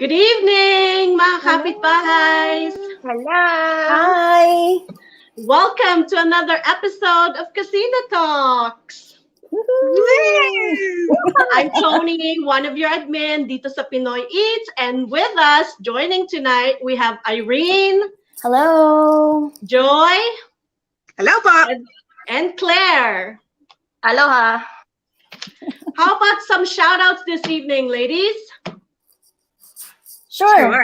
Good evening, mga kapitbahays! Hello. Hello. Hi. Welcome to another episode of Kusina Talks. Woo! I'm Tony, one of your admin dito sa Pinoy Eats, and with us joining tonight we have Irene, Hello. Joy, Hello po. and Claire. Aloha. How about some shout-outs this evening, ladies? Sure.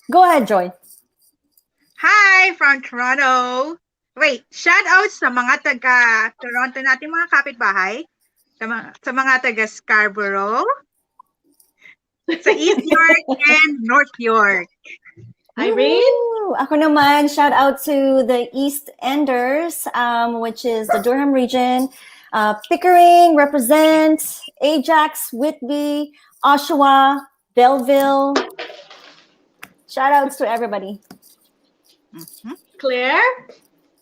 Go ahead, Joy. Hi from Toronto. Wait, shout out sa mga taga Toronto natin mga kapitbahay, sa mga taga Scarborough, sa East York and North York. Irene? Woo! Ako naman, shout out to the East Enders, which is the Durham region. Pickering represents Ajax, Whitby, Oshawa, Belleville. Shout outs to everybody. Claire?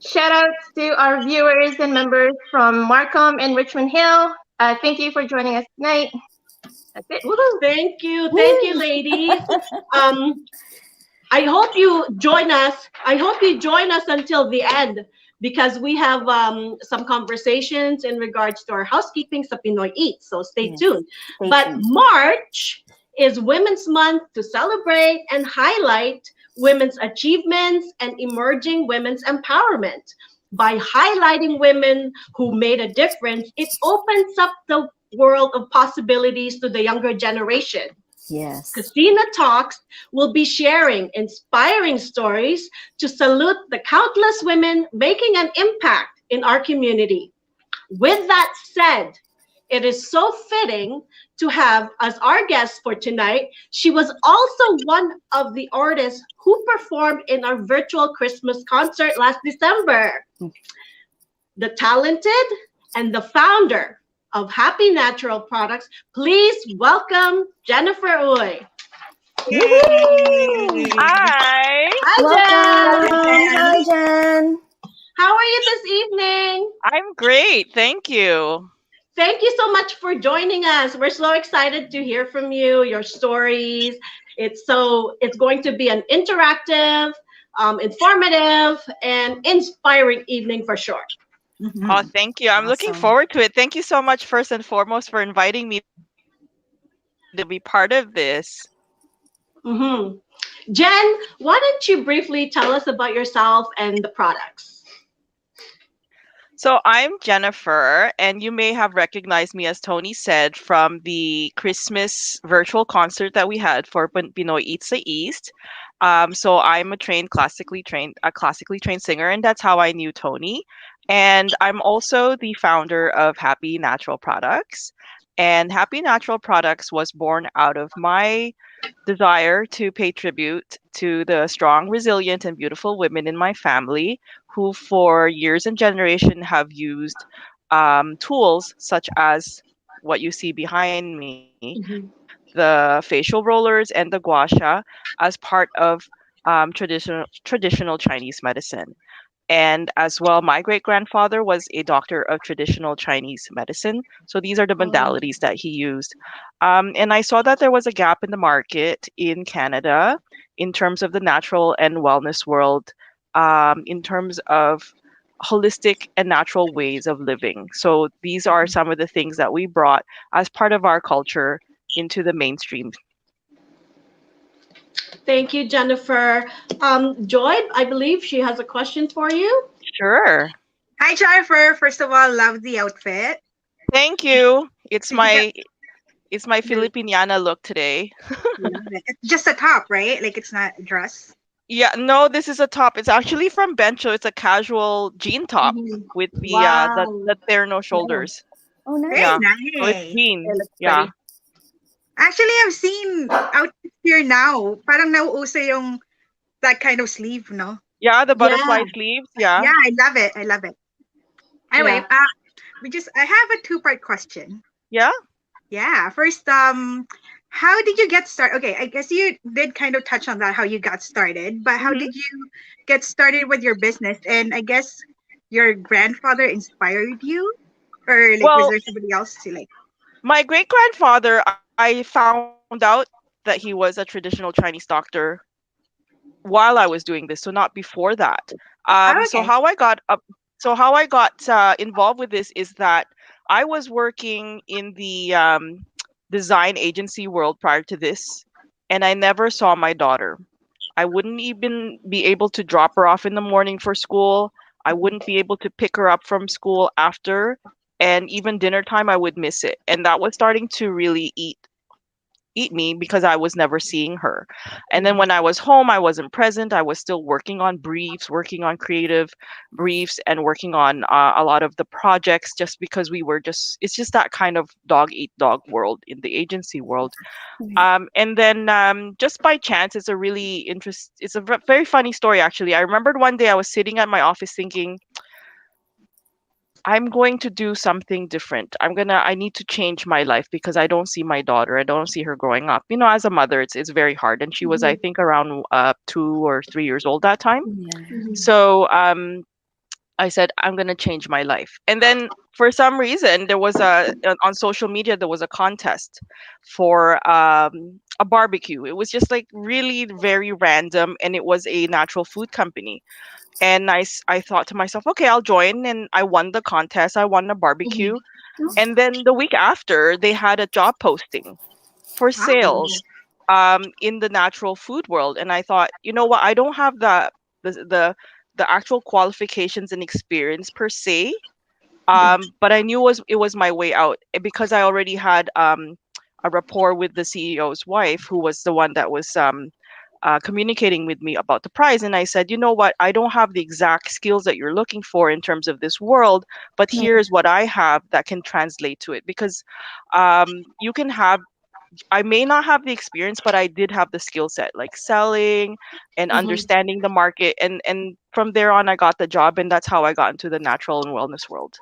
Shout outs to our viewers and members from Markham and Richmond Hill. Thank you for joining us tonight. That's it. Woohoo. Thank you, ladies. I hope you join us. I hope you join us until the end because we have some conversations in regards to our housekeeping sa Pinoy Eats. So stay tuned. But March is Women's Month to celebrate and highlight women's achievements and emerging women's empowerment. By highlighting women who made a difference, it opens up the world of possibilities to the younger generation. Yes. Kusina Talks will be sharing inspiring stories to salute the countless women making an impact in our community. With that said, it is so fitting to have as our guest for tonight. She was also one of the artists who performed in our virtual Christmas concert last December. The talented and the founder of Happy Natural Products. Please welcome Jennifer Uy. Yay! Hi. Hi, Welcome. Jen. Hi, Jen. How are you this evening? I'm great. Thank you. Thank you so much for joining us. We're so excited to hear from you, your stories. It's going to be an interactive, informative, and inspiring evening for sure. Oh, thank you. I'm looking Awesome. forward to it. Thank you so much, first and foremost, for inviting me to be part of this. Mm-hmm. Jen, why don't you briefly tell us about yourself and the products? So I'm Jennifer, and you may have recognized me, as Tony said, from the Christmas virtual concert that we had for Pinoy Eats the East. So I'm a classically trained singer, and that's how I knew Tony. And I'm also the founder of Happy Natural Products. And Happy Natural Products was born out of my desire to pay tribute to the strong, resilient, and beautiful women in my family who, for years and generation, have used tools such as what you see behind me, the facial rollers and the gua sha, as part of traditional Chinese medicine. And as well, my great-grandfather was a doctor of traditional Chinese medicine. So these are the modalities that he used. And I saw that there was a gap in the market in Canada in terms of the natural and wellness world, in terms of holistic and natural ways of living. So these are some of the things that we brought as part of our culture into the mainstream. Thank you, Jennifer. Joy, I believe she has a question for you. Sure. Hi, Jennifer. First of all, love the outfit. Thank you. It's Did you my Filipiniana look today. It's just a top, right? Like it's not a dress. Yeah, no, this is a top. It's actually from Bencho. It's a casual jean top with the Wow. there are no shoulders. Oh, nice. Very Yeah. nice. So it's jean. It looks Yeah. pretty. Actually, I've seen outfits here now. Parang nauuso yung that kind of sleeve, no? Yeah, the butterfly Yeah. sleeves. Yeah. Yeah, I love it. I love it. Anyway, I have a two-part question. Yeah. Yeah. First, how did you get started? Okay, I guess you did kind of touch on that, how you got started, but how did you get started with your business? And I guess your grandfather inspired you, or like was Well, there somebody else to like? my great grandfather, I found out that he was a traditional Chinese doctor while I was doing this, so not before that. Oh, So okay. how I got involved with this is that I was working in the design agency world prior to this, and I never saw my daughter. I wouldn't even be able to drop her off in the morning for school. I wouldn't be able to pick her up from school after, and even dinner time I would miss it. And that was starting to really eat me because I was never seeing her. And then when I was home, I wasn't present. I was still working on briefs, working on creative briefs, and working on a lot of the projects just because it's just that kind of dog eat dog world in the agency world. And then just by chance, it's a very funny story actually. I remembered one day I was sitting at my office thinking, I'm going to do something different. I need to change my life because I don't see my daughter. I don't see her growing up. You know, as a mother, it's very hard. And she was, I think, around 2 or 3 years old that time. Yeah. So I said, I'm going to change my life. And then for some reason, there was on social media, there was a contest for a barbecue. It was just like really very random. And it was a natural food company. And I thought to myself, okay, I'll join. And I won the contest. I won a barbecue. And then the week after, they had a job posting for Wow. sales in the natural food world. And I thought, you know what? I don't have the, the, the actual qualifications and experience per se. But I knew it was my way out because I already had a rapport with the CEO's wife, who was the one that was communicating with me about the prize. And I said, you know what? I don't have the exact skills that you're looking for in terms of this world, but here's what I have that can translate to it. Because you can have, I may not have the experience, but I did have the skill set, like selling and understanding the market. And from there on, I got the job, and that's how I got into the natural and wellness world.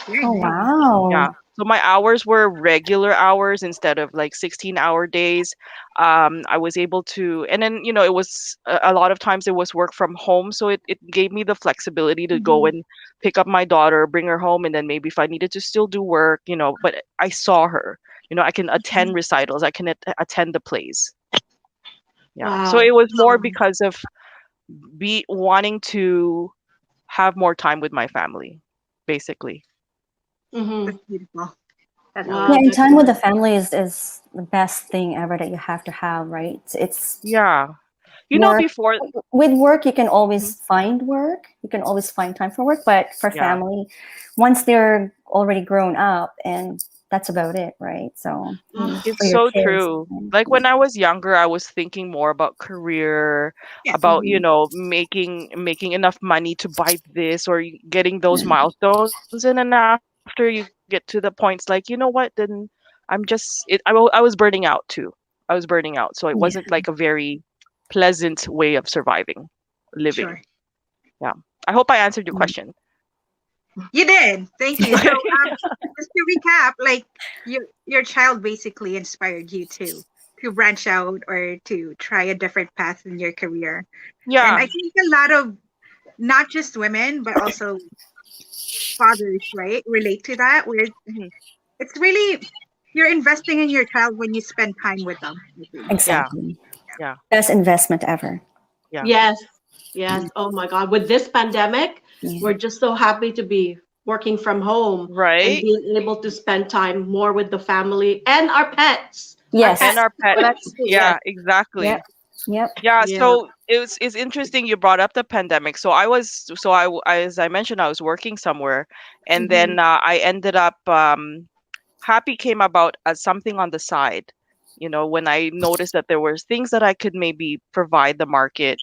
Very Oh nice. wow. Yeah. So my hours were regular hours instead of like 16-hour days. I was able to, and then, it was a lot of times it was work from home. So it gave me the flexibility to go and pick up my daughter, bring her home. And then maybe if I needed to still do work, but I saw her, I can attend recitals, I can attend the plays. Yeah. So Wow. it was more because of wanting to have more time with my family, basically. Mm-hmm. That's beautiful. That's Yeah, Wow, amazing. and that's time with the nice. family is the best thing ever that you have to have, right? It's Yeah. work. Before, With work, you can Mhm. always find work. You can always find time for work, but for Yeah. family, once they're already grown up, and that's about it, right? So Ah, for It's your so kids, true. Like when I was younger, I was thinking more about career, Yes. about, making enough money to buy this or getting those milestones. And then after you get to the points like, you know what, then I was burning out too. I was burning out. So it wasn't yeah. like a very pleasant way of surviving, living. Sure. Yeah. I hope I answered your Yeah. question. You did. Thank you. So, Okay. just to recap, like your child basically inspired you to branch out or to try a different path in your career. And Yeah. I think a lot of not just women, but also fathers, right, relate to that. Where Mhm. it's really you're investing in your child when you spend time with them. I think. Yeah. Exactly. Yeah. Best investment ever. Yeah. yes, yes. Oh my God. With this pandemic, Yeah. we're just so happy to be working from home and Right? being able to spend time more with the family and our pets. Our Yes. And pets. our pet. Well, that's true. Yes. Yeah, Yep. exactly. Yep. Yeah, Yeah. so it's interesting you brought up the pandemic. As I mentioned, I was working somewhere, and Mm-hmm. then I ended up Happy came about as something on the side. When I noticed that there were things that I could maybe provide the market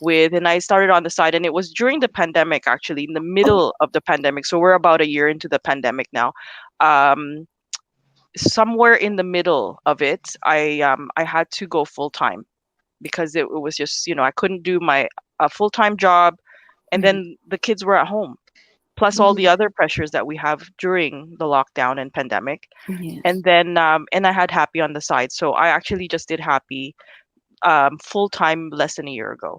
with, and I started on the side, and it was during the pandemic, actually, in the middle of the pandemic. So we're about a year into the pandemic now. Um, Somewhere in the middle of it, I had to go full time because it was just, I couldn't do my full-time job, and then the kids were at home, plus all the Mm-hmm. other pressures that we have during the lockdown and pandemic. Yes. And then and I had Happy on the side, so I actually just did Happy full-time less than a year ago.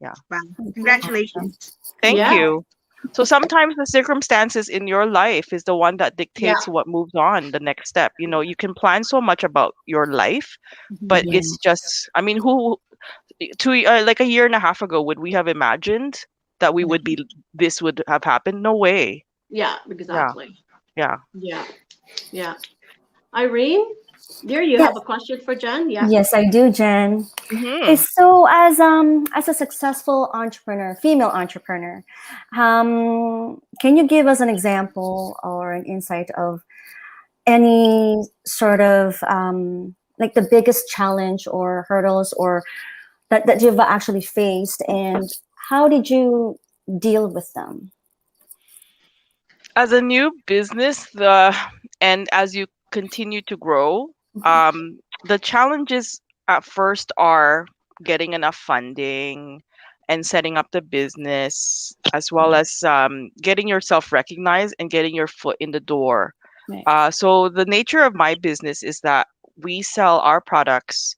Yeah. Wow. Mm-hmm. Awesome. Congratulations. Thank Yeah. you. So sometimes the circumstances in your life is the one that Yeah. dictates what moves on, the next step. You can plan so much about your life, but Yeah. it's just, I mean, who like a year and a half ago would we have imagined that we would be this would have happened? No way. Yeah, Yeah, exactly. yeah. Yeah. Yeah. Irene, dear, you Yes, have a question for Jen? Yeah. yes, I do, Jen. Okay, Hmm. so as a successful entrepreneur, female entrepreneur, can you give us an example or an insight of any sort of like the biggest challenge or hurdles or that you've actually faced, and how did you deal with them? As a new business, and as you continue to grow, the challenges at first are getting enough funding and setting up the business, as well as getting yourself recognized and getting your foot in the door. Right. So the nature of my business is that we sell our products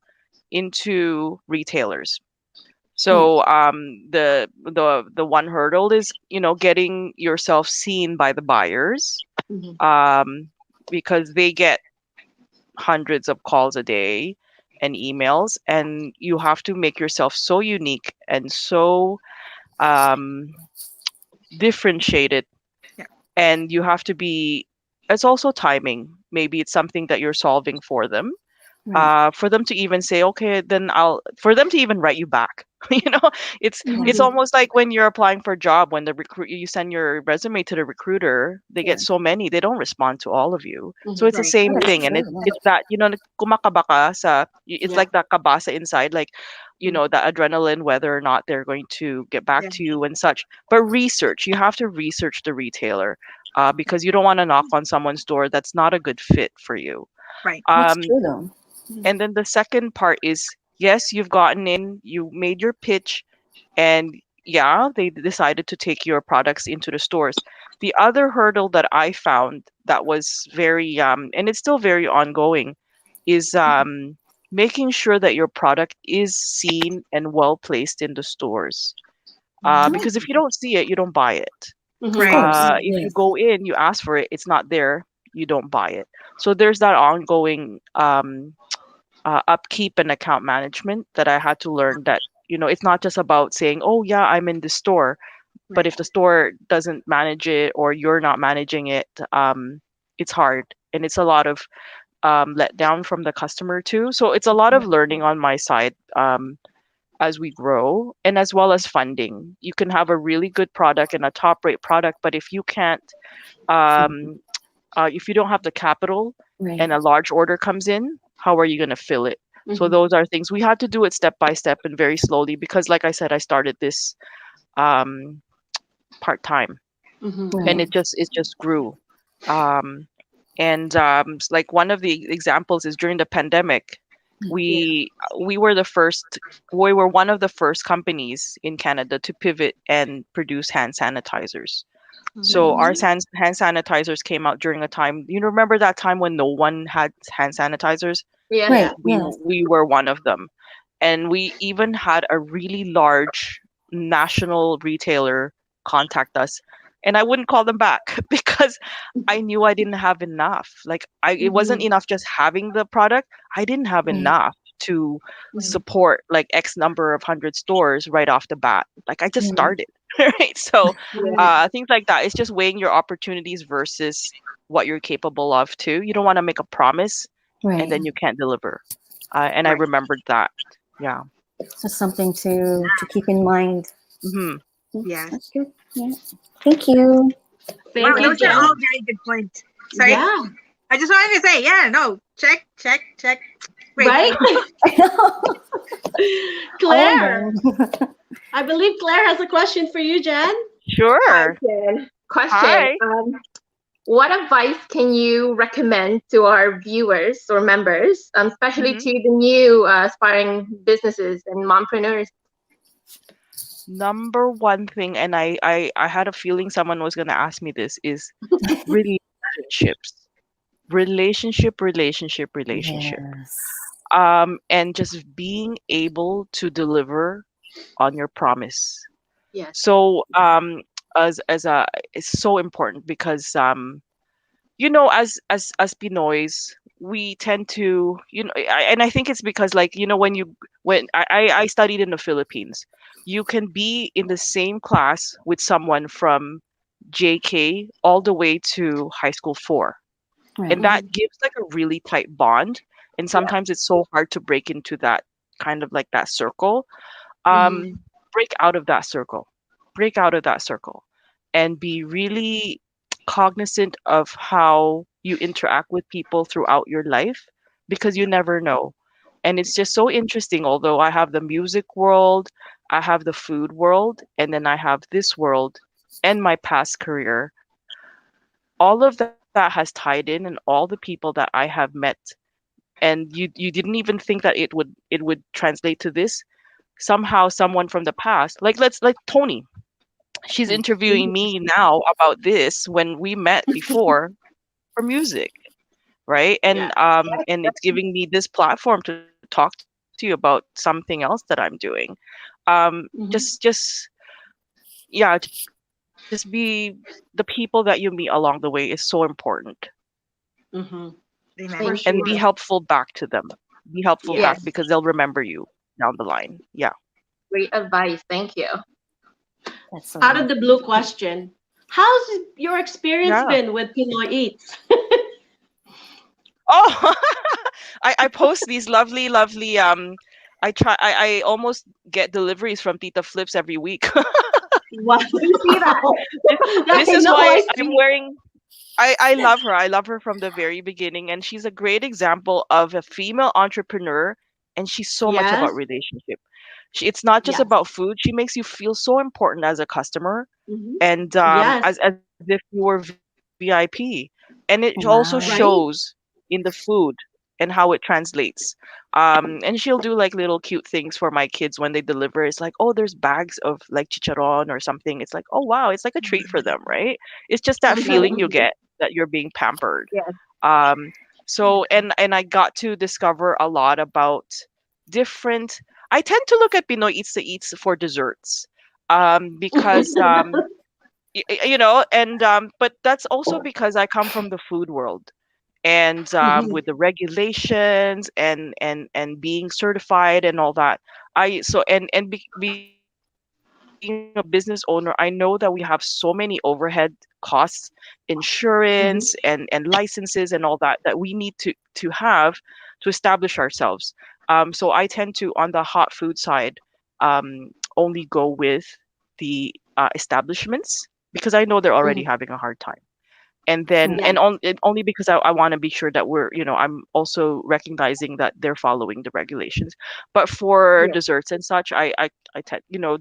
into retailers. Right. So the one hurdle is getting yourself seen by the buyers, Hmm. um, because they get hundreds of calls a day and emails, and you have to make yourself so unique and so um, differentiated, Yeah. and you have to be. It's also timing. Maybe it's something that you're solving Right. for them to even say, okay, then for them to even write you back. you know it's Right. Hmm. almost like when you're applying for a job, when you send your resume to the recruiter, they get Yeah. so many, they don't respond to all of you. So Hmm. it's the Right. same Oh, that's thing, and true. it's that, kumakaba ka it's Yeah. like that kabasa inside, like, Mm. the adrenaline, whether or not they're going to get back Yeah. to you and such. But you have to research the retailer, because you don't want to knock on someone's door that's not a good fit for you. Right. That's um, true though. and then the second part is, yes, you've gotten in, you made your pitch, and yeah, they decided to take your products into the stores. The other hurdle that I found that was very, and it's still very ongoing, is making sure that your product is seen and well placed in the stores. Mhm. Because if you don't see it, you don't buy it. Of Hmm. Right. course. If you Yes. go in, you ask for it, it's not there, you don't buy it. So there's that ongoing upkeep and account management that I had to learn, that it's not just about saying, oh yeah, I'm in the store, but Right. if the store doesn't manage it or you're not managing it, it's hard, and it's a lot of let down from the customer too. So it's a lot of learning on my side, as we grow, and as well as funding. You can have a really good product and a top rate product, but um, if you don't have the capital Right. and a large order comes in, how are you going to fill it? So Hmm. those are things we had to do it step by step and very slowly, because, like I said, I started this um, part time, Hmm. and Right. it just grew. Um, and like one of the examples is during the pandemic, Yeah. we were the first. We were one of the first companies in Canada to pivot and produce hand sanitizers. So Hmm. our hand sanitizers came out during a time. You remember that time when no one had hand sanitizers? Yes. Right. Yeah. Yes. We were one of them, and we even had a really large national retailer contact us, and I wouldn't call them back because I knew I didn't have enough. Like, it wasn't Hmm. enough just having the product. I didn't have Right. enough to Hmm. support like X number of hundred stores right off the bat. Like, I just Right. started, right? So Right. things like that. It's just weighing your opportunities versus what you're capable of too. You don't want to make a promise and Right. then you can't deliver. And I Right. remembered that. Yeah. So something to keep in mind. Hmm. Yes. That's good. Yeah. Thank you. Wow, Thank you, those are Jen. all very good points. Sorry. Yeah. I just wanted to say, yeah, no. Check, check, check. Great. Right? Oh Claire, no. I believe Claire has a question for you, Jen. Hi, Sure. Jen. Question. Hi. What advice can you recommend to our viewers or members, especially Hmm. to the new aspiring businesses and mompreneurs? Number one thing, and I had a feeling someone was going to ask me this, is relationships. Relationship. Yes. And just being able to deliver on your promise. Yes. So, as a is so important because you know, as Pinoys, we tend to, you know, and I think it's because, like, you know, when I studied in the Philippines, you can be in the same class with someone from JK all the way to high school four, Right. and that Mhm. gives like a really tight bond. And Yeah. sometimes it's so hard to break into that kind of like that circle. Mhm. Break out of that circle, break out of that circle, and be really cognizant of how you interact with people throughout your life, because you never know. And it's just so interesting. Although I have the music world, I have the food world, and then I have this world and my past career, all of that has tied in, and all the people that I have met, and you didn't even think that it would translate to this. Somehow someone from the past, like, let's like Tony, she's interviewing Mhm. me now about this when we met before for music, right? Yeah. And it's giving me this platform to talk to you about something else that I'm doing. Mhm. Just Yeah, just be the people that you meet along the way is so important. Mhm. And Amen. For be sure. helpful back to them. Be helpful back Yes. Yes, because they'll remember you down the line. Yeah. great advice. Thank you. That's so Out of nice. the blue question. How's your experience Yeah. been with Pinoy Eats? Oh, I post these lovely I almost get deliveries from Tita Flips every week. Wow. We see that. this, this I is know, why I I'm see. wearing I love her. I love her from the very beginning, and she's a great example of a female entrepreneur, and she's so much Yes. about relationship. It's not just Yes. about food. She makes you feel so important as a customer, Hmm. and Yes. as if you were VIP. And it also shows Wow. Right. in the food and how it translates. And she'll do like little cute things for my kids when they deliver. It's like, oh, there's bags of like chicharron or something. It's like, oh wow, it's like a treat for them, right? It's just that Hmm. feeling you Hmm. get that you're being pampered. Yes. Um, so and I got to discover a lot about different. I tend to look at Pinoy Eats the Eats for desserts, because you know, and but that's also because I come from the food world, and Hmm. with the regulations and being certified and all that. I so and being a business owner, I know that we have so many overhead costs, insurance and Hmm. licenses and all that we need to have to establish ourselves. So I tend to, on the hot food side, only go with the establishments, because I know they're already Hmm. having a hard time. And then Yes. and only because I want to be sure that we're, you know, I'm also recognizing that they're following the regulations. But for Yes. desserts and such, I tend, you know,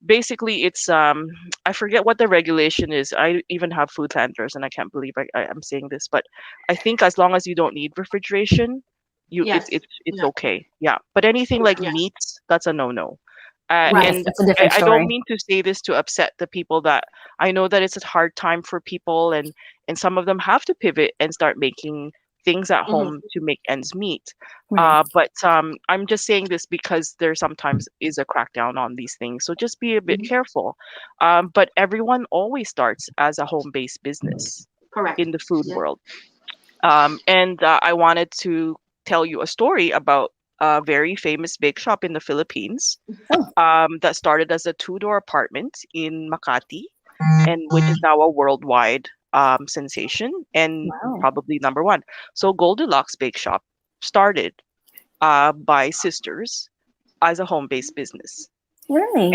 basically it's I forget what the regulation is. I even have food handlers, and I can't believe I'm saying this, but I think as long as you don't need refrigeration, you Yes. it's Yeah. okay. Yeah, but anything like Yeah. meats, that's a no-no. Right. Yes, And that's a different I don't story. mean to say this to upset the people that I know that it's a hard time for people, and some of them have to pivot and start making things at Hmm. home to make ends meet. Right. But I'm just saying this because there sometimes is a crackdown on these things, so just be a bit Hmm. careful. But everyone always starts as a home-based business Correct. in the food Yes. world. And I wanted to tell you a story about a very famous bake shop in the Philippines, Oh, that started as a two-door apartment in Makati, and which is now a worldwide sensation and wow. probably number one. So Goldilocks Bake Shop started by sisters as a home-based business, Really?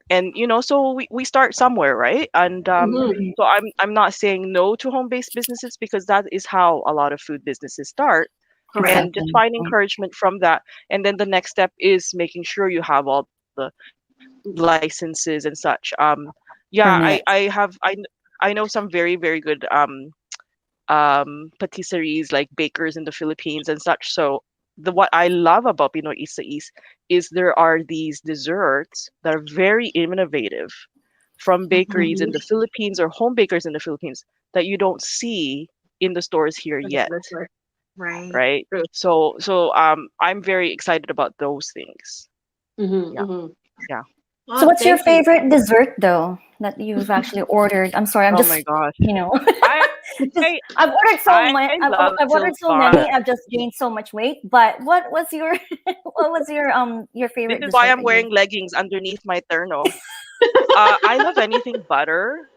and you know, so we start somewhere, right? And Hmm. so I'm not saying no to home-based businesses, because that is how a lot of food businesses start, Correct. and just Exactly. find encouragement from that. And then the next step is making sure you have all the licenses and such. Yeah, Permits. I know some very very good patisseries, like bakers in the Philippines and such. So the what I love about Pinoy Isa is there are these desserts that are very innovative from Hmm. bakeries in the Philippines or home bakers in the Philippines that you don't see in the stores here yet, Right. right? True. So I'm very excited about those things. Hmm. Yeah, Hmm. yeah. So, Oh, what's your thank you. favorite dessert, though? that you've actually ordered? I'm sorry, I'm Oh my just, gosh. you know, I just I've ordered so I much. love I've ordered so many. Silvana. I've just gained so much weight. But what was your what was your This favorite is why dessert I'm that you? wearing leggings underneath my terno. I love anything butter.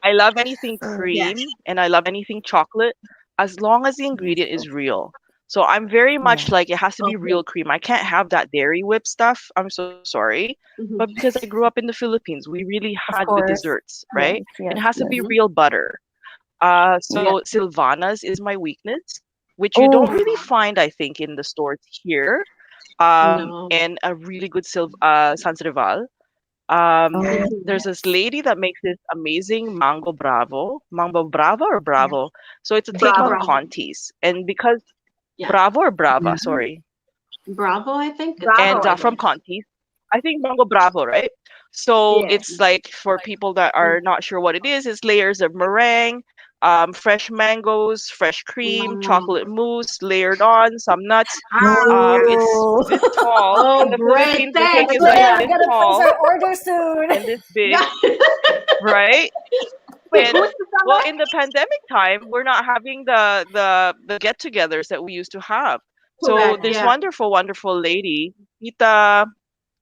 I love anything Oh, Yes. cream, and I love anything chocolate, as long as the yes, ingredient is real. So I'm very yeah, much like it has to be Okay. real cream. I can't have that dairy whip stuff. I'm so sorry. But Mhm. because I grew up in the Philippines, we really of had the course. desserts, Yes, right? And it yes, has to yes, be Mhm. real butter. yeah. So Silvana's is my weakness, which you don't Oh, really Uh-huh. find, I think, in the stores here. No. And a really good Sansereval. oh, Mhm. There's this lady that makes this amazing mango bravo or Yes. bravo. So it's a take on Bravo. Bravo. Conti's, and because Yeah. bravo or brava, yeah. sorry, Bravo, I think it's and Bravo, I from think. Bravo. Conti's, I think mango bravo, right? So Yes. it's like for people that are not sure what it is, it's layers of meringue, fresh mangoes, fresh cream, Wow. chocolate mousse layered on, some nuts. It's Oh, this tall. In Oh, the great. Philippines, the cake Thanks, is okay, like I'm this Jen. gonna place tall our order soon. and this big, Yeah. right? Wait, And who's the well, seller? in the pandemic time, we're not having the get-togethers that we used to have. So Correct. this Yes. Yeah. wonderful lady, Tita,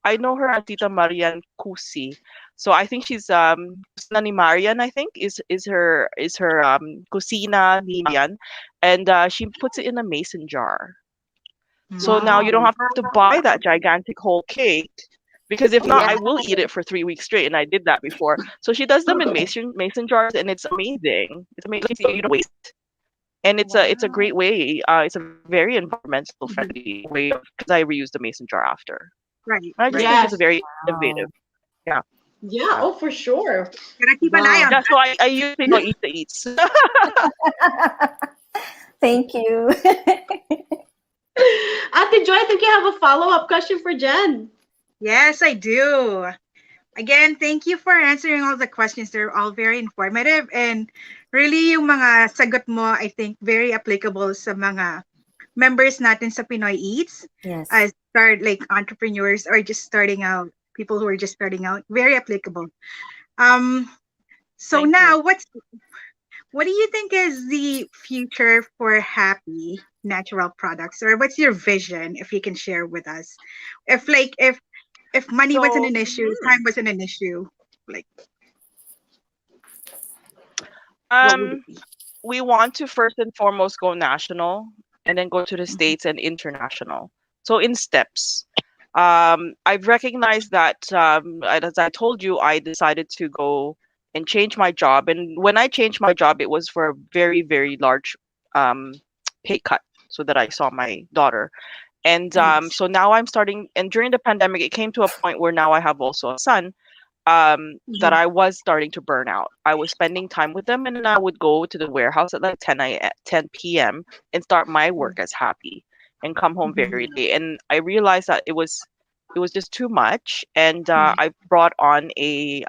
I know her as Tita Marian Kusi. So I think she's Kusina ni Marian, I think is her Kusina ni Marian, and she puts it in a mason jar. So now you don't Wow. have to buy that gigantic whole cake, because if not, I Yes. will eat it for 3 weeks straight, and I did that before. So she does them in mason jars, and it's amazing. It's amazing. You don't waste, and it's a Wow. great way. It's a very environmental Mhm. friendly way of, because I reuse the mason jar after. Right, And I just right. think it's a Yes. very innovative. Wow. Yeah, Yeah. yeah, Oh, for sure. Gotta keep an eye Wow. on yeah. So that. I use Pinoy Eats the Eats. Thank you. Ate Joy, I think you have a follow-up question for Jen. Yes, I do. Again, thank you for answering all the questions. They're all very informative and really yung mga sagot mo, I think, very applicable sa mga members natin sa Pinoy Eats Yes. as start like entrepreneurs or just starting out, people who are just starting out. Very applicable. Um, so Thank you. now what do you think is the future for happy natural products, or what's your vision if you can share with us? If like if money wasn't So an issue, time wasn't an issue, like what would it um, be? we want to first and foremost go national, and then go to the Mhm. states and international. So in steps. I've recognized that, as I told you, I decided to go and change my job. And when I changed my job, it was for a very, very large um, pay cut so that I saw my daughter. And Yes. so now I'm starting, and during the pandemic, it came to a point where now I have also a son, that Mhm. I was starting to burn out. I was spending time with them, and then I would go to the warehouse at like 10 p.m. and start my work as happy and come home Mhm. very late. And I realized that it was just too much, and Mhm. I brought on a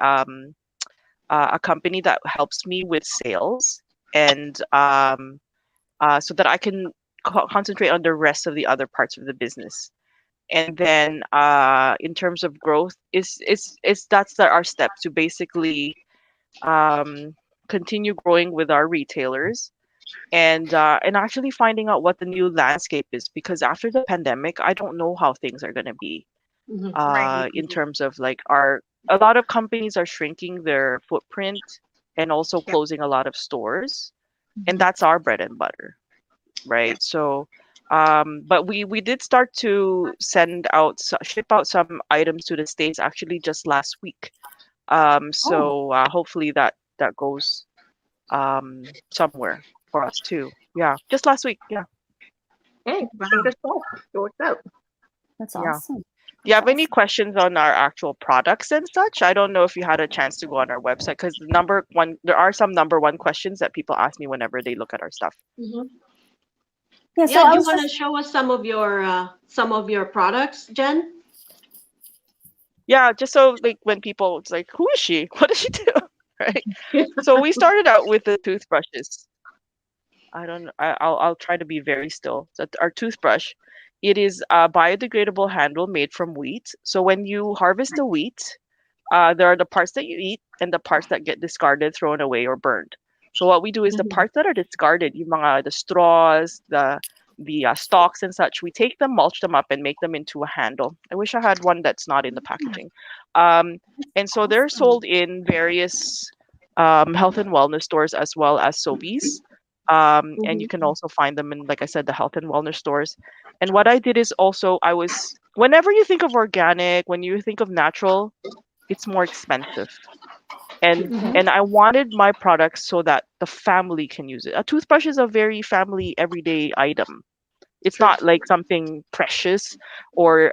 company that helps me with sales, and so that I can concentrate on the rest of the other parts of the business. And then in terms of growth, is that's our step to basically um, continue growing with our retailers, and actually finding out what the new landscape is, because after the pandemic, I don't know how things are going to be Mhm. Right. in terms of like our a lot of companies are shrinking their footprint and also Yep. closing a lot of stores, and Mhm. that's our bread and butter, right? So, but we did start to ship out some items to the states actually just last week. Oh, So hopefully that goes somewhere for us too. Yeah, just last week. Yeah, Hey, Wow. fingers crossed. It works out. That's yeah. awesome. Do you That's have any awesome. questions on our actual products and such? I don't know if you had a chance to go on our website, because there are some number one questions that people ask me whenever they look at our stuff. mhm. Yeah, so Yeah. I Do you was want to just show us some of your products, Jen? Yeah, just so like when people, it's like, who is she? What does she do? Right. So we started out with the toothbrushes. I don't. I'll try to be very still. So our toothbrush, it is a biodegradable handle made from wheat. So when you harvest the wheat, There are the parts that you eat and the parts that get discarded, thrown away, or burned. So what we do is the Mhm. parts that are discarded, yung mga the straws, the stalks and such, we take them, mulch them up, and make them into a handle. I wish I had one that's not in the packaging. Um, and so they're sold in various health and wellness stores as well as Sobeys. And you Mhm. can also find them in, like I said, the health and wellness stores. And what I did is also, whenever you think of organic, when you think of natural, it's more expensive. And Okay. and I wanted my products so that the family can use it. A toothbrush is a very family everyday item. It's True. not like something precious or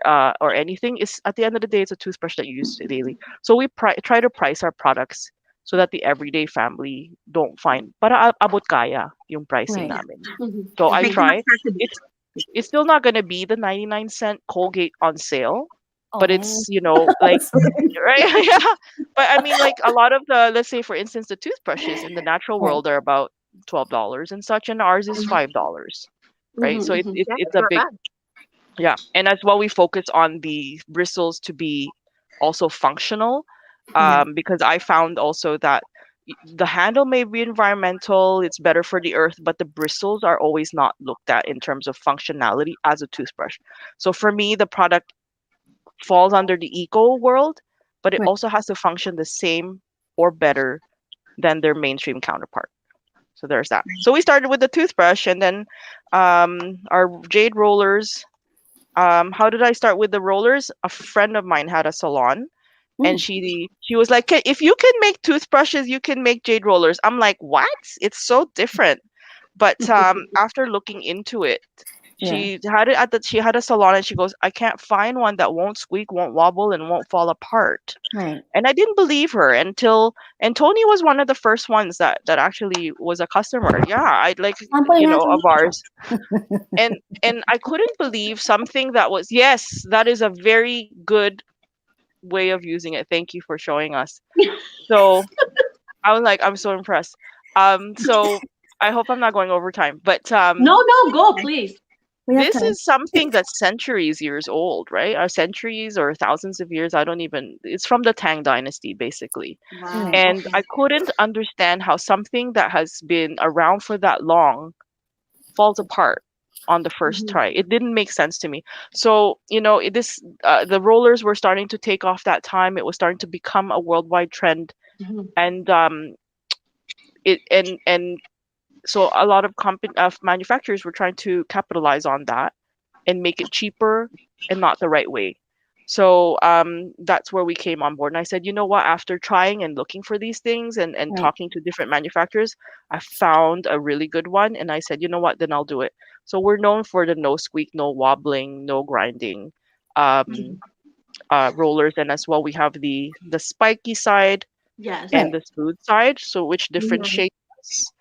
anything. It's at the end of the day, it's a toothbrush that you use daily. So we try to price our products so that the everyday family don't find para abot kaya yung pricing Right. namin. Mhm. So I Make Mhm. them try. accessible. It's it's still not gonna be the 99-cent Colgate on sale, but Oh. it's like right. Yeah. But I mean, like a lot of the, let's say for instance, the toothbrushes in the natural Right. world are about $12 and such, and ours is Mhm. $5, right? So Mhm. Mhm. Yeah, it's that's a not big, bad. yeah. And as well, we focus on the bristles to be also functional, Yeah. because I found also that the handle may be environmental, it's better for the earth, but the bristles are always not looked at in terms of functionality as a toothbrush. So for me, the product falls under the eco world, but it Right. also has to function the same or better than their mainstream counterpart. So there's that. So we started with the toothbrush, and then our jade rollers. How did I start with the rollers? A friend of mine had a salon, and Mm. she was like, If you can make toothbrushes, you can make jade rollers." I'm like, "What? It's so different." But after looking into it, Yeah. she had a salon, and she goes, "I can't find one that won't squeak, won't wobble, and won't fall apart." Right. And I didn't believe her until, and Tony was one of the first ones that actually was a customer. Yeah, I like, Sample natin. of ours. And I couldn't believe something that was, yes, that is a very good way of using it. Thank you for showing us. So I was like, I'm so impressed. So I hope I'm not going over time, but No, no, go, please. We have this time. is something that's centuries years old, right? Or centuries or thousands of years. I don't even, it's from the Tang Dynasty, basically. Right. Wow. And Okay. I couldn't understand how something that has been around for that long falls apart on the first Mhm. try. It didn't make sense to me. So, the rollers were starting to take off that time. It was starting to become a worldwide trend. Mhm. And it and so a lot of manufacturers were trying to capitalize on that and make it cheaper and not the right way. So that's where we came on board. And I said, you know what? After trying and looking for these things and Right. talking to different manufacturers, I found a really good one. And I said, you know what? Then I'll do it. So we're known for the no squeak, no wobbling, no grinding um, Mhm. rollers. And as well, we have the spiky side Yes. and Right. the smooth side. So which Mhm. differentiates us.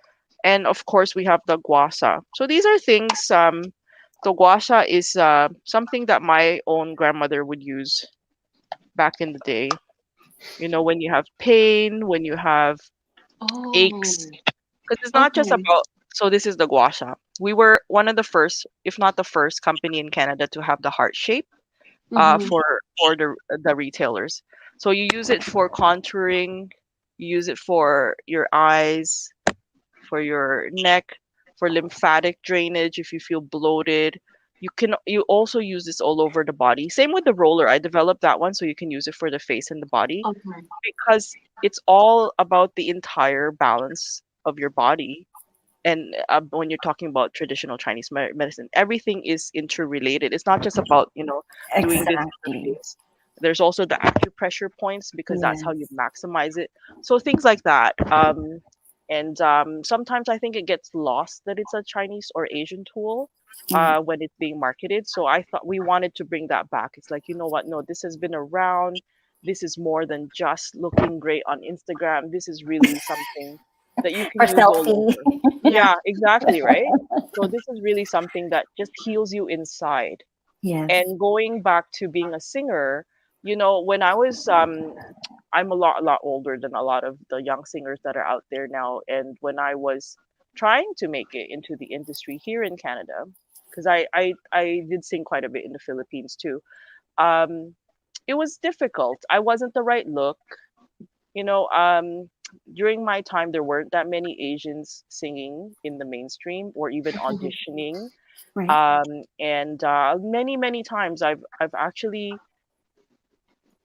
And of course, we have the guasa. So these are things. The guasa is something that my own grandmother would use back in the day. When you have pain, when you have aches, Oh, because it's not just okay. about. So this is the guasa. We were one of the first, if not the first, company in Canada to have the heart shape Mhm. for the retailers. So you use it for contouring, you use it for your eyes, for your neck, for lymphatic drainage if you feel bloated. You also use this all over the body. Same with the roller. I developed that one so you can use it for the face and the body Okay. because it's all about the entire balance of your body. And when you're talking about traditional Chinese medicine, everything is interrelated. It's not just about doing this to the Exactly. face. There's also the acupressure points because that's how you Yes. maximize it. So things like that. And sometimes I think it gets lost that it's a Chinese or Asian tool Right. when it's being marketed. So I thought we wanted to bring that back. It's like, you know what? No, this has been around. This is more than just looking great on Instagram. This is really something that you can For use all selfie. over. Yeah. Yeah, exactly, right? So this is really something that just heals you inside. Yes. And going back to being a singer, when I was I'm a lot older than a lot of the young singers that are out there now. And when I was trying to make it into the industry here in Canada, because I did sing quite a bit in the Philippines too. Um, it was difficult. I wasn't the right look. You know, during my time, there weren't that many Asians singing in the mainstream or even auditioning. Right. And many, many times I've actually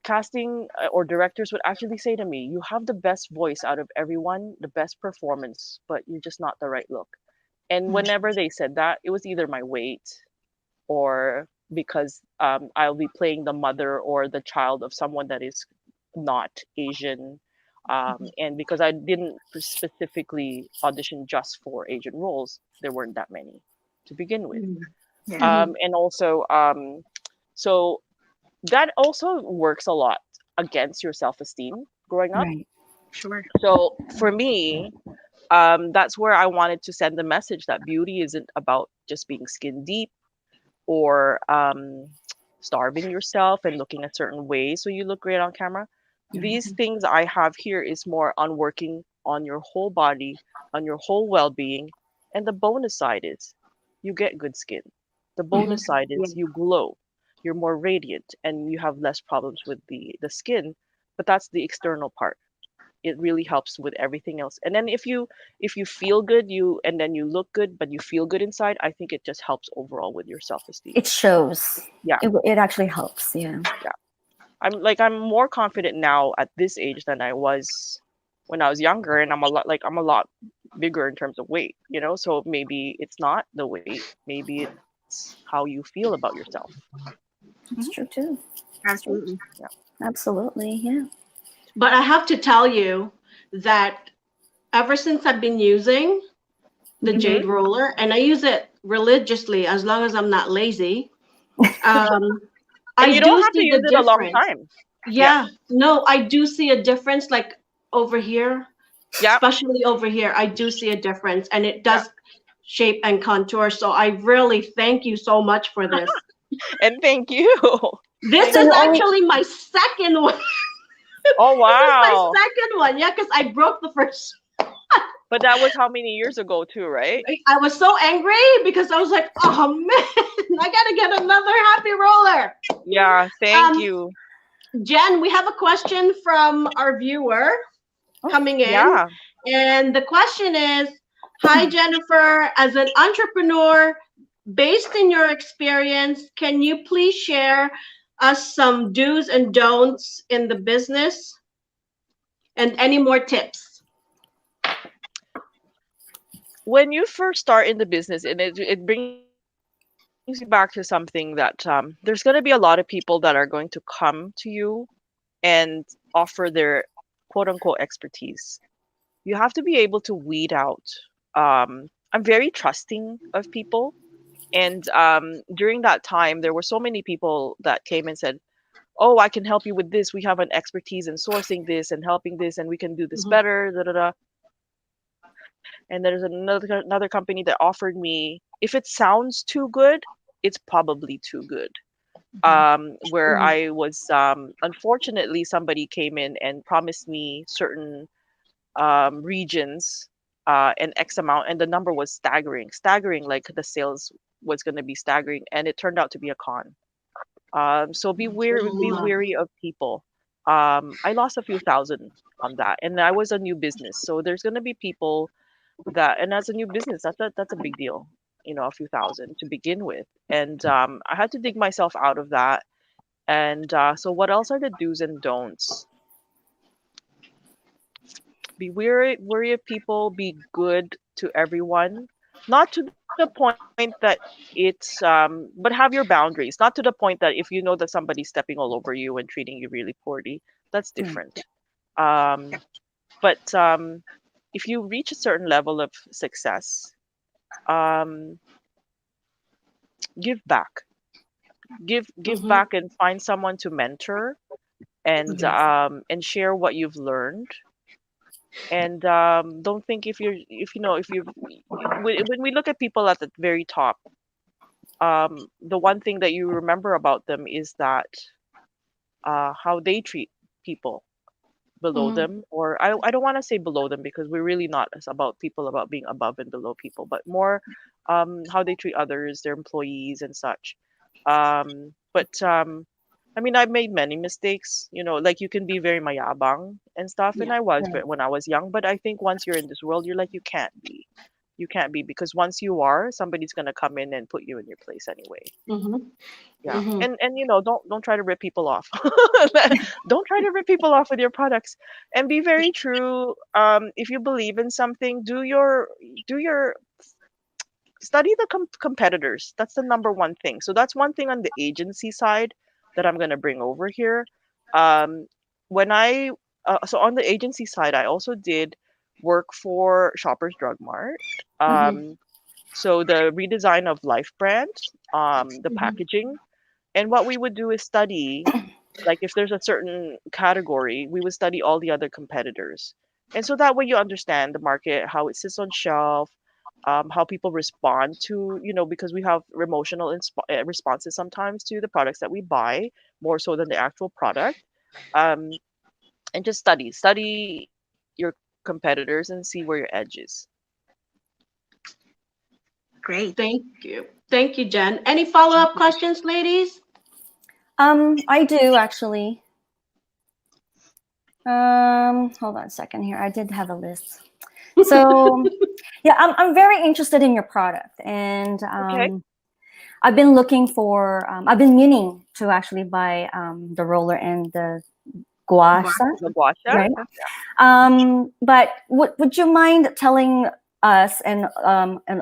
casting or directors would actually say to me, "You have the best voice out of everyone, the best performance, but you're just not the right look." And Mm. whenever they said that, it was either my weight or because I'll be playing the mother or the child of someone that is not Asian. And because I didn't specifically audition just for Asian roles, there weren't that many to begin with. Mm. Yeah. Mhm. And also, so that also works a lot against your self esteem growing up. Right. Sure. So for me, that's where I wanted to send the message that beauty isn't about just being skin deep or starving yourself and looking a certain way so you look great on camera. These things I have here is more on working on your whole body, on your whole well-being, and the bonus side is you get good skin. The Mhm. bonus side Yeah. is you glow. You're more radiant and you have less problems with the skin, but that's the external part. It really helps with everything else. And then if you feel good, you and then you look good, but you feel good inside, I think it just helps overall with your self-esteem. It shows. Yeah, It actually helps. Yeah. yeah. I'm more confident now at this age than I was when I was younger, and I'm a lot bigger in terms of weight, so maybe it's not the weight, maybe it's how you feel about yourself. It's true too. It's true. Absolutely. Yeah. Absolutely. Yeah. But I have to tell you that ever since I've been using the Mm-hmm. jade roller, and I use it religiously as long as I'm not lazy, um, And I you don't do have to see use the it a long difference. time. Yeah. Yeah, no, I do see a difference, like over here, Yeah. especially over here. I do see a difference, and it Yeah. does shape and contour. So I really thank you so much for this. And thank you. This Thank So is you you. only actually my second one. Oh This is my wow. second one. Yeah, because I broke the first. But that was how many years ago too, right? I was so angry because I was like, oh man, I gotta get another happy roller. Yeah, thank Um, you. Jen, we have a question from our viewer oh, coming in. Yeah. And the question is, hi, Jennifer. As an entrepreneur, based in your experience, can you please share us some do's and don'ts in the business and any more tips? When you first start in the business, and it brings you back to something that there's going to be a lot of people that are going to come to you and offer their quote unquote expertise. You have to be able to weed out. I'm very trusting of people. And during that time, there were so many people that came and said, "Oh, I can help you with this. We have an expertise in sourcing this and helping this, and we can do this Mhm. better." Da, da, da. And there's another company that offered me, if it sounds too good, it's probably too good. Where I Mhm. was, unfortunately, somebody came in and promised me certain regions and X amount, and the number was staggering. Like the sales was going to be staggering, and it turned out to be a con. So be Oh, wary of people. I lost a few thousand on that, and I was a new business, so there's going to be people that, and as a new business, that's a big deal. A few thousand to begin with, and I had to dig myself out of that. And so, what else are the do's and don'ts? Be wary of people, be good to everyone, not to the point that but have your boundaries, not to the point that if you know that somebody's stepping all over you and treating you really poorly, that's right. different. Um but if you reach a certain level of success, um give back, give mhm. back and find someone to mentor Yes. and share what you've learned. And don't think, if you when we look at people at the very top, the one thing that you remember about them is that how they treat people below Mhm. them, or I don't want to say below them, because we're really not as about people about being above and below people, but more how they treat others, their employees and such. But I mean, I've made many mistakes, like you can be very mayabang and stuff, and Yeah. I was Right. when I was young, but I think once you're in this world, you're like, you can't be. You can't be because once you are, somebody's gonna come in and put you in your place anyway. Mm-hmm. Yeah. Mm-hmm. And don't try to rip people off. Don't try to rip people off with your products. And be very true. If you believe in something, do your study the competitors. That's the number one thing. So that's one thing on the agency side that I'm going to bring over here. Um, when I so on the agency side, I also did work for Shoppers Drug Mart. Mm-hmm. So the redesign of Life brand, the Mm-hmm. packaging, and what we would do is study, like if there's a certain category, we would study all the other competitors. And so that way you understand the market, how it sits on shelf, how people respond to, because we have emotional responses sometimes to the products that we buy, more so than the actual product. Um, and just study your competitors and see where your edge is. Great. Thank you, Jen. Any follow-up questions, ladies? I do actually. Hold on a second here. I did have a list. So, yeah, I'm very interested in your product, and Okay. I've been looking for. I've been meaning to actually buy the roller and the guasa, The guasha. right? But would you mind telling us and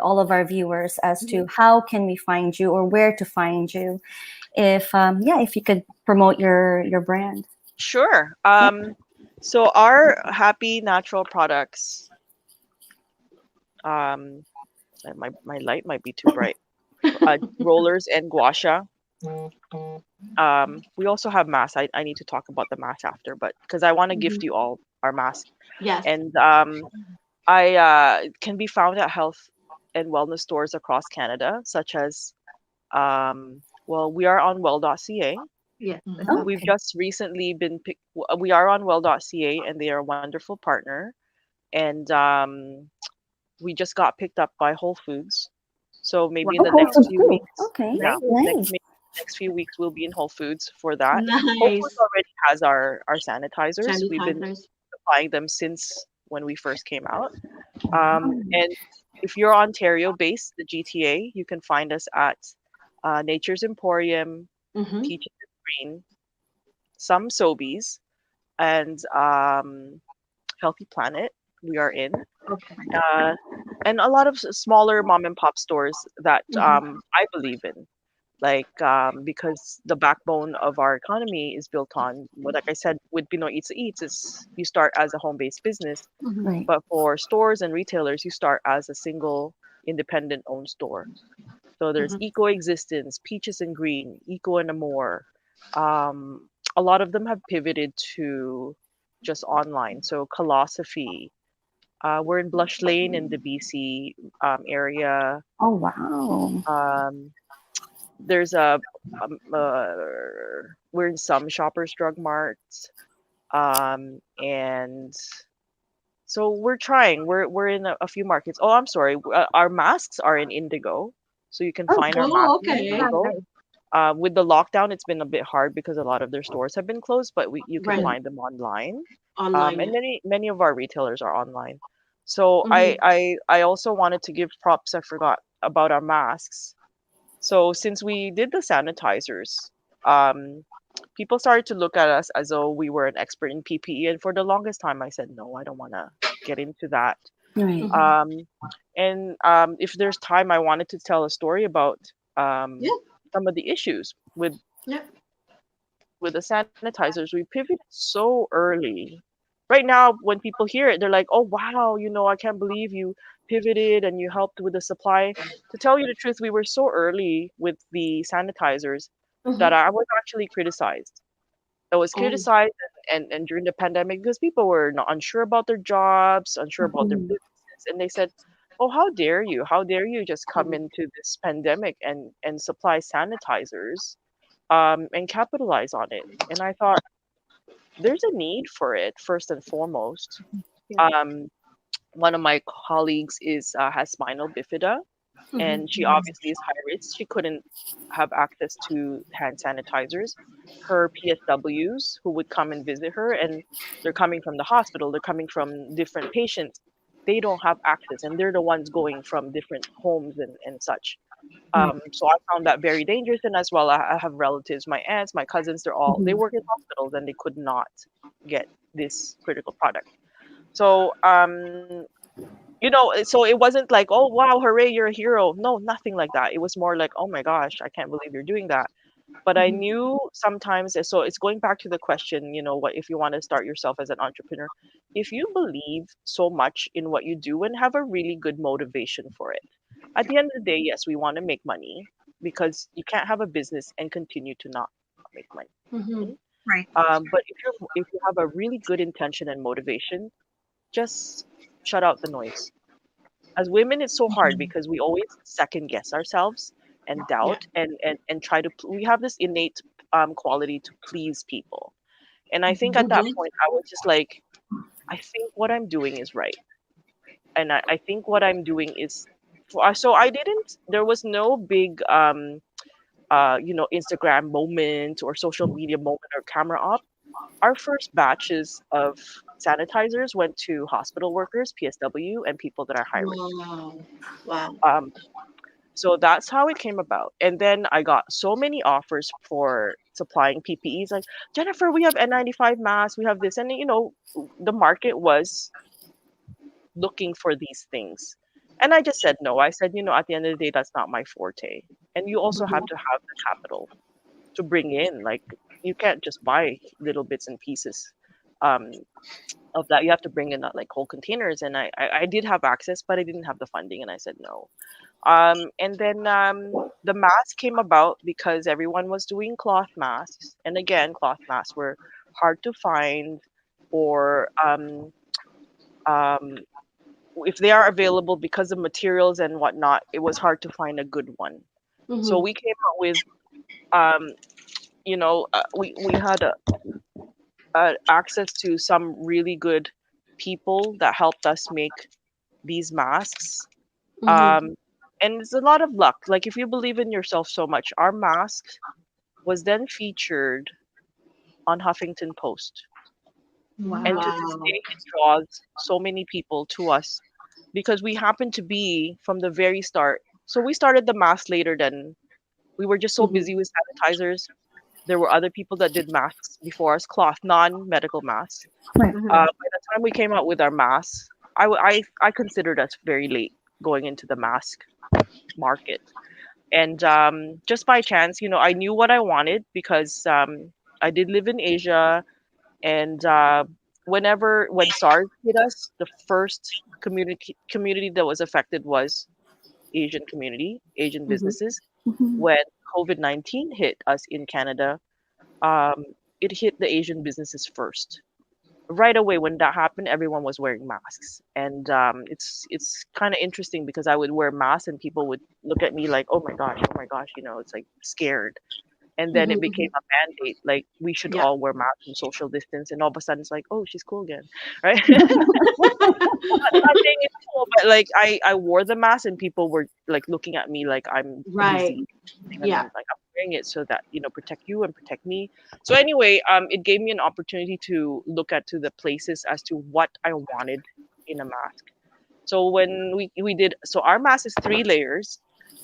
all of our viewers as to how can we find you or where to find you? If yeah, if you could promote your brand. Sure. Yep. So our happy natural products, um, my light might be too bright. Rollers and guasha. We also have masks. I need to talk about the mask after, but because I want to Mhm. gift you all our mask. Yes. And I can be found at health and wellness stores across Canada, such as well, we are on well.ca. Yes. Mhm. We've Okay. just recently we are on well.ca, and they are a wonderful partner. And we just got picked up by Whole Foods. So maybe in Oh, the Whole Wow. next Foods few too. weeks, Okay, yeah, Great. nice. next few weeks we'll be in Whole Foods for that. Whole Foods Nice. already has our sanitizers. We've been Sanitizers. supplying them since when we first came out. Oh, And if you're Ontario based, the GTA, you can find us at Nature's Emporium, Mm-hmm. Peaches and Green, some Sobeys, and Healthy Planet. We are in. Okay. Uh, and a lot of smaller mom and pop stores that Mm-hmm. I believe in. Like because the backbone of our economy is built on, well, like I said, with Pinoy Eats, is you start as a home-based business, Mm-hmm. right. but for stores and retailers, you start as a single independent owned store. So there's Mm-hmm. Eco Existence, Peaches and Green, Eco and Amore. A lot of them have pivoted to just online. So Philosophy. We're in Blush Lane in the BC area. Oh wow. Um, there's a we're in some Shoppers Drug Marts, and so we're trying. We're in a few markets. Oh, I'm sorry. Our masks are in Indigo, so you can Oh, find our Oh, masks in okay. Indigo. With the lockdown, it's been a bit hard because a lot of their stores have been closed, but you can Right. right. find them online. Online, And yeah. many of our retailers are online. So Mm-hmm. I also wanted to give props. I forgot about our masks. So since we did the sanitizers, um, people started to look at us as though we were an expert in PPE. And for the longest time, I said, no, I don't want to get into that. Right. Mm-hmm. And if there's time, I wanted to tell a story about Yeah. some of the issues Yeah. with the sanitizers. We pivoted so early. Right now, when people hear it, they're like, "Oh wow, I can't believe you pivoted and you helped with the supply." To tell you the truth, we were so early with the sanitizers that Mm-hmm. I was actually criticized. I was Oh. criticized, and during the pandemic because people were not unsure about their jobs, unsure about their Mhm. businesses, and they said, "Oh, how dare you? How dare you just come into this pandemic and supply sanitizers, and capitalize on it?" And I thought there's a need for it first and foremost. Yeah. Um, one of my colleagues is has spinal bifida, Mhm. and she obviously is high risk. She couldn't have access to hand sanitizers. Her PSWs who would come and visit her, and they're coming from the hospital, they're coming from different patients. They don't have access, and they're the ones going from different homes and such. So I found that very dangerous. And as well, I have relatives, my aunts, my cousins, they Mhm. work in hospitals and they could not get this critical product. So so it wasn't like, oh wow, hooray, you're a hero. No, nothing like that. It was more like, oh my gosh, I can't believe you're doing that. But I Mhm. knew sometimes, so it's going back to the question, what if you want to start yourself as an entrepreneur? If you believe so much in what you do and have a really good motivation for it, at the end of the day, yes, we want to make money because you can't have a business and continue to not make money. Mhm. Right. But if you have a really good intention and motivation, just shut out the noise. As women, it's so hard because we always second guess ourselves and Yeah. doubt and try to we have this innate quality to please people. And I think at that Mhm. point I was just like, I think what I'm doing is right, and I think what I'm doing is so I didn't there was no big Instagram moment or social media moment or camera op. Our first batches of sanitizers went to hospital workers, PSW, and people that are high risk. Wow. Wow. Um, So that's how it came about. And then I got so many offers for supplying PPEs. Like, Jennifer, we have N95 masks, we have this. And, the market was looking for these things. And I just said no. I said, at the end of the day, that's not my forte. And you also have to have the capital to bring in. Like, you can't just buy little bits and pieces um, of that. You have to bring in like whole containers. And I did have access, but I didn't have the funding. And I said no. And then the mask came about because everyone was doing cloth masks. And again, cloth masks were hard to find, or um, if they are available because of materials and whatnot, it was hard to find a good one. So Mhm. we came up with, um, we had access to some really good people that helped us make these masks. Mhm. Um, and it's a lot of luck. Like if you believe in yourself so much, our mask was then featured on Huffington Post. And to this Wow. day, it draws so many people to us because we happen to be from the very start. So we started the mask later than we were just so Mhm. busy with sanitizers. There were other people that did masks before us, cloth, non-medical masks. Right. Mhm. By the time we came out with our masks, I considered us very late going into the mask market. And just by chance, I knew what I wanted because I did live in Asia, and when SARS hit us, the first community that was affected was Asian community, Asian Mhm. businesses. Mhm. When COVID-19 hit us in Canada, um, it hit the Asian businesses first. Right away when that happened, everyone was wearing masks, and it's kind of interesting because I would wear masks and people would look at me like, oh my gosh, it's like scared. And then it Mhm. became Mhm. a mandate, like we should Yeah. all wear masks and social distance, and all of a sudden it's like, oh, she's cool again, right? Not saying it's cool, but like I wore the mask and people were like looking at me like I'm a Right. disease, and Yeah. I'm like, I'm wearing it so that protect you and protect me. So anyway, it gave me an opportunity to look at to the places as to what I wanted in a mask. So when we did, so our mask is 3 layers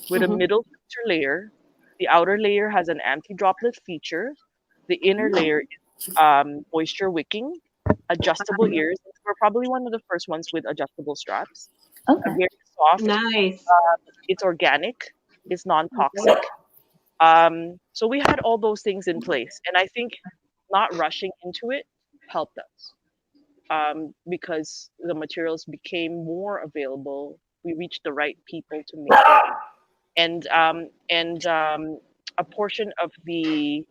with a Mhm. middle filter layer. The outer layer has an anti-droplet feature. The inner layer is moisture wicking, adjustable ears. We're probably one of the first ones with adjustable straps. Okay. Very soft. Nice. It's organic. It's Okay. non-toxic. So we had all those things in place, and I think not rushing into it helped us because the materials became more available. We reached the right people to make it, and a portion of the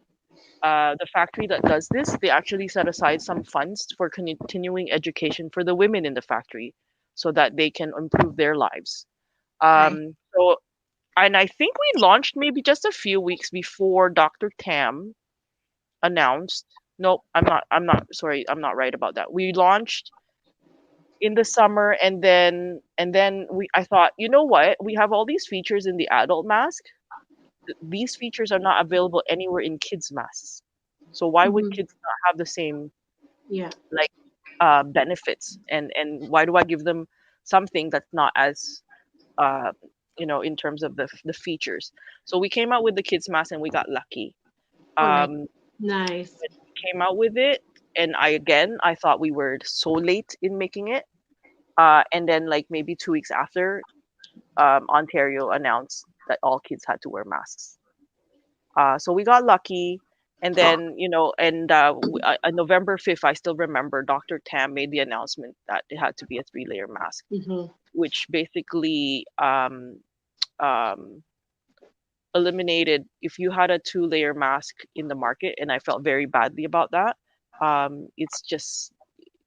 factory that does this, they actually set aside some funds for continuing education for the women in the factory, so that they can improve their lives. Nice. So, and I think we launched maybe just a few weeks before Dr. Tam announced. No, I'm not. I'm not. Sorry, I'm not right about that. We launched in the summer, and then I thought, you know what? We have all these features in the adult mask. These features are not available anywhere in kids masks. So why would Mhm. kids not have the same Yeah. like benefits, and why do I give them something that's not as uh, in terms of the features? So we came out with the kids mask and we got lucky. All right. um Nice. Came out with it, and I thought we were so late in making it. And then like maybe 2 weeks after, Ontario announced that all kids had to wear masks. So we got lucky. And then, on November 5th, I still remember Dr. Tam made the announcement that it had to be a 3-layer mask, Mhm. which basically um, eliminated if you had a 2-layer mask in the market, and I felt very badly about that. It's just,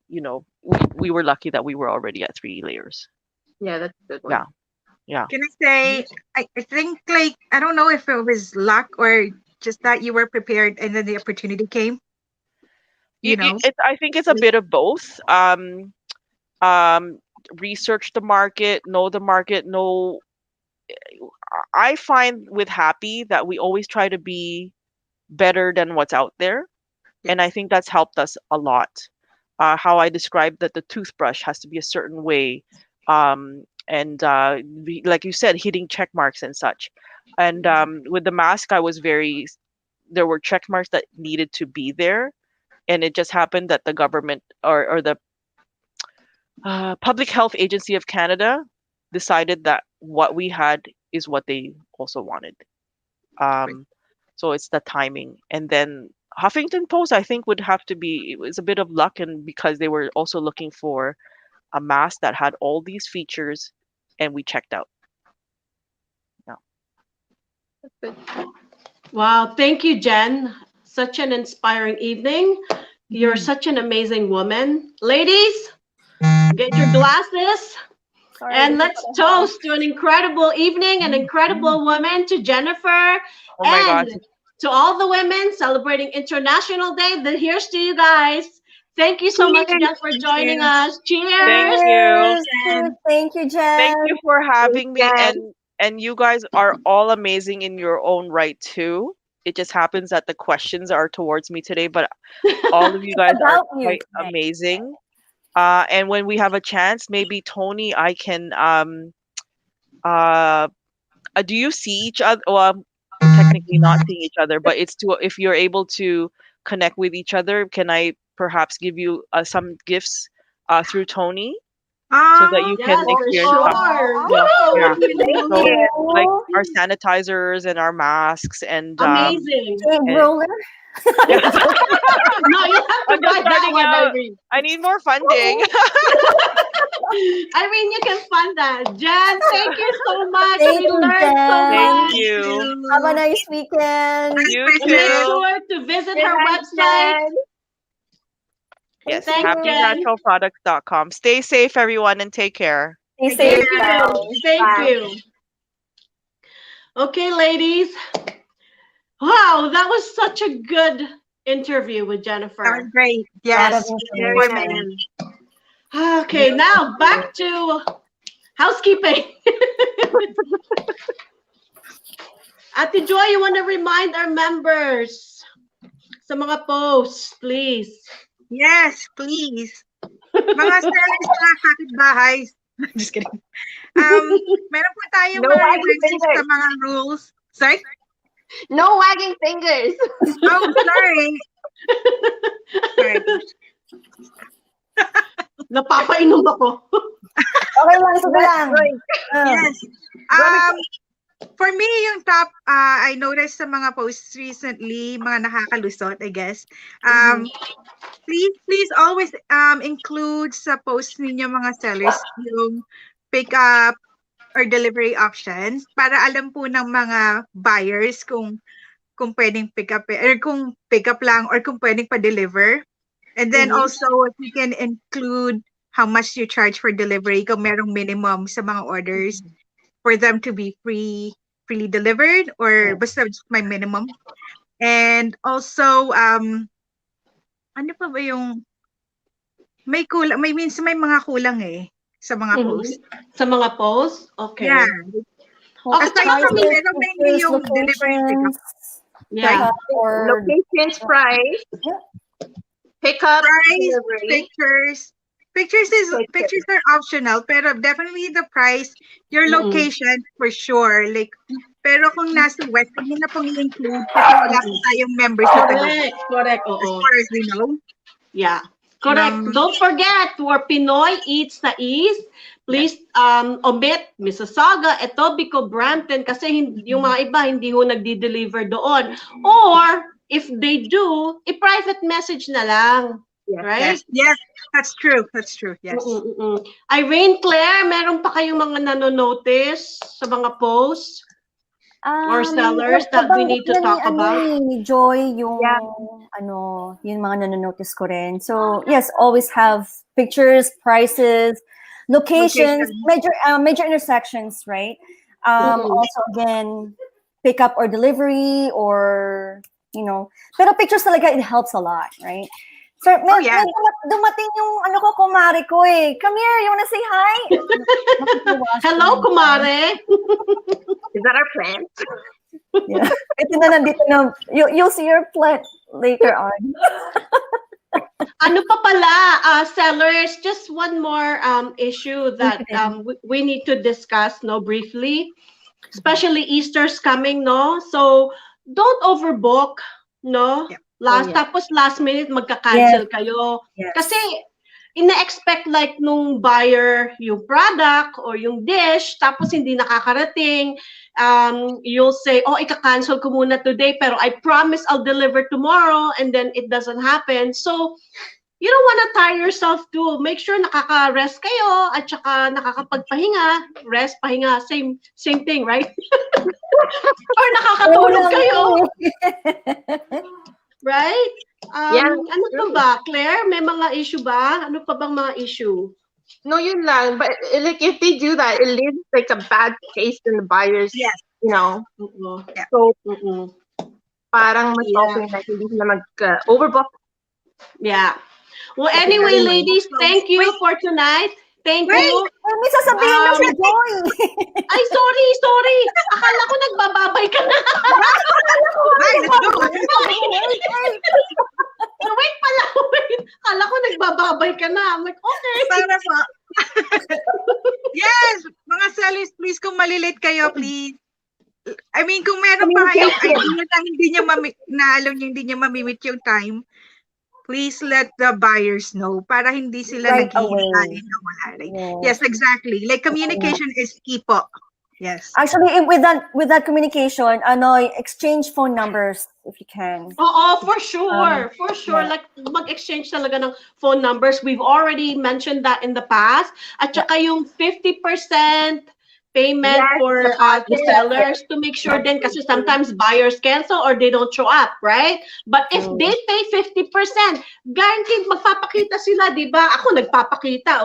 we were lucky that we were already at 3 layers. Yeah, that's a good one. Yeah, yeah. Can I say, I think, like, I don't know if it was luck or just that you were prepared and then the opportunity came, you know? I think it's a bit of both. Um, Research the market, know the market, know. I find with Happy that we always try to be better than what's out there, and I think that's helped us a lot. How I described that the toothbrush has to be a certain way, and like you said, hitting check marks and such. And with the mask, there were check marks that needed to be there, and it just happened that the government, or the Public Health Agency of Canada decided that what we had is what they also wanted. Um, so it's the timing. And then Huffington Post, I think, would have to be, it was a bit of luck, and because they were also looking for a mask that had all these features, and we checked out. Yeah. That's good. Wow. Thank you, Jen. Such an inspiring evening. You're such an amazing woman. Ladies, get your glasses Sorry, and this is let's what I have. toast to an incredible evening, an incredible woman, to Jennifer, Oh my gosh. and to all the women celebrating International Day. Here's to you guys. Thank you so much, Jen, for joining us. Thank Cheers. you. Cheers. Thank you, Jen. Thank you for having me. Jen. And you guys are all amazing in your own right too. It just happens that the questions are towards me today, but all of you guys are About you quite today. amazing. And when we have a chance, maybe Tony, I can uh do you see each other? Well, technically not seeing each other, but it's to, if you're able to connect with each other, can I perhaps give you some gifts through Tony, so that Oh, you can Yes, for experience some. sure. Yeah, yeah. Woo! So you. like our sanitizers and our masks, Amazing. Jade and roller. yeah, No, you have to I'm just buy that starting one, out. Irene. I need more funding. Irene, you can fund that. Jen, thank you so much. Thank We you, learned so Thank Jen. much. you. Have a nice weekend. You And make too. sure to visit Good her night, website. Jen. Yes, Thanks, Jen. happynaturalproducts.com. Stay safe, everyone, and take care. Stay Thank safe, Thank you. guys. you. Thank Bye. you. Okay, ladies. Wow, that was such a good interview with That was Jennifer. great. A lot of Yes. Very information. nice. Okay, now back to housekeeping. Ate Joy, you want to remind our members sa mga posts, please. Yes, please. Mga sellers na kapitbahay. Just kidding. Meron po tayong No mga wagging reminders fingers. sa mga rules. Sorry? No wagging fingers. Oh, sorry. Sorry. Napapainom ako. Okay lang, sige lang. Yes. For me, yung top, I noticed sa mga posts recently, mga nakakalusot, I guess. Please always include sa post ninyo mga sellers yung pick up or delivery options para alam po ng mga buyers kung pwedeng pick up or kung pick up lang or kung pwedeng pa-deliver. And then also, if you can include how much you charge for delivery kung merong minimum sa mga orders for them to be freely delivered or basta just may minimum. And also, ano pa ba yung may kulang, minsan may mga kulang eh sa mga posts. Sa mga posts? Okay. Yeah. At Aside saka from may- pero mainly yung delivery pickup. yeah. Or Locations, price, Yeah. pickup, Price, delivery. pictures. Pictures are optional, pero definitely the price, your Mm-mm. location for sure. Like, pero kung nasa West, hindi na pong i-include kasi wala po tayong members na taga Correct. as Oo. far as we know. Yeah. Correct. Don't forget, for Pinoy Eats sa East, please omit Mississauga, Etobicoke, Brampton kasi yung mga iba hindi ho nagdi-deliver doon. Or, if they do, i-private message na lang. Yes, Right? Yes, that's true. Yes. Irene, Claire, meron pa kayong mga nanonotice sa mga posts or sellers that we need to talk about? Ni Joy, yung yung mga nanonotice ko rin. So, yes, always have pictures, prices, locations, major intersections, right? Also, again, pick up or delivery or, pero pictures talaga, it helps a lot, right? So, may dumating yung kumare ko eh. Come here, you wanna say hi? Hello, kumare. Is that our plant? Yeah. Ito na nandito na. You'll see your plant later on. Ano pa pala, sellers, just one more issue that we need to discuss briefly. Especially Easter's coming, no? So, don't overbook, no? Yeah. Tapos last minute magka-cancel kayo. Yes. Kasi ina-expect like nung buyer yung product or yung dish, tapos hindi nakakarating. You'll say, ika-cancel ko muna today, pero I promise I'll deliver tomorrow, and then it doesn't happen. So, you don't want to tire yourself too. Make sure nakaka-rest kayo at saka nakakapagpahinga. Rest, pahinga, same thing, right? Or nakakatulog kayo. Right? Ano pa ba? Claire, may mga issue ba? Ano pa bang mga issue? No, yun lang. But like if they do that, it leaves like a bad taste in the buyers. Yes. So parang mas okay na hindi sila mag-overbook. Yeah. Well, anyway, ladies, thank you for tonight. Thank you. May sasabihin na si Joy. Ay, sorry. Akala ko nagbababay ka na. Wait pala. Akala ko nagbababay ka na. I'm like, okay. Para po. Yes, mga sellers, please, kung malilate kayo, please. I mean, kung meron pa kayo, hindi nyo mamimit yung time, please let the buyers know para hindi sila Right naghihintay na wala. Yes, exactly. Like, communication is key po. Yes. Actually, with that communication, exchange phone numbers if you can. For sure. Like, mag-exchange talaga ng phone numbers. We've already mentioned that in the past. At saka yung 50% payment for the sellers to make sure din kasi sometimes buyers cancel or they don't show up, right? But if they pay 50%, guaranteed magpapakita sila, di ba? Ako nagpapakita,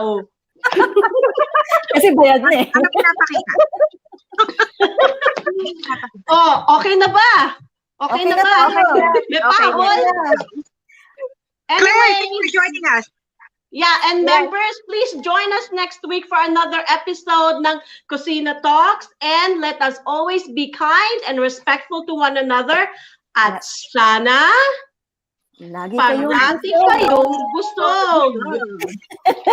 Kasi bayad na eh. Ano pinapakita? Okay na ba? Okay na ba? May pahol? Claire, thank you for joining us. Yeah, and members, please join us next week for another episode ng Kusina Talks. And let us always be kind and respectful to one another. At sana, Lagi parati kayong busog.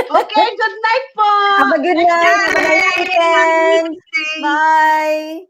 Okay, good night po. Have a good night. Have a nice weekend. Bye.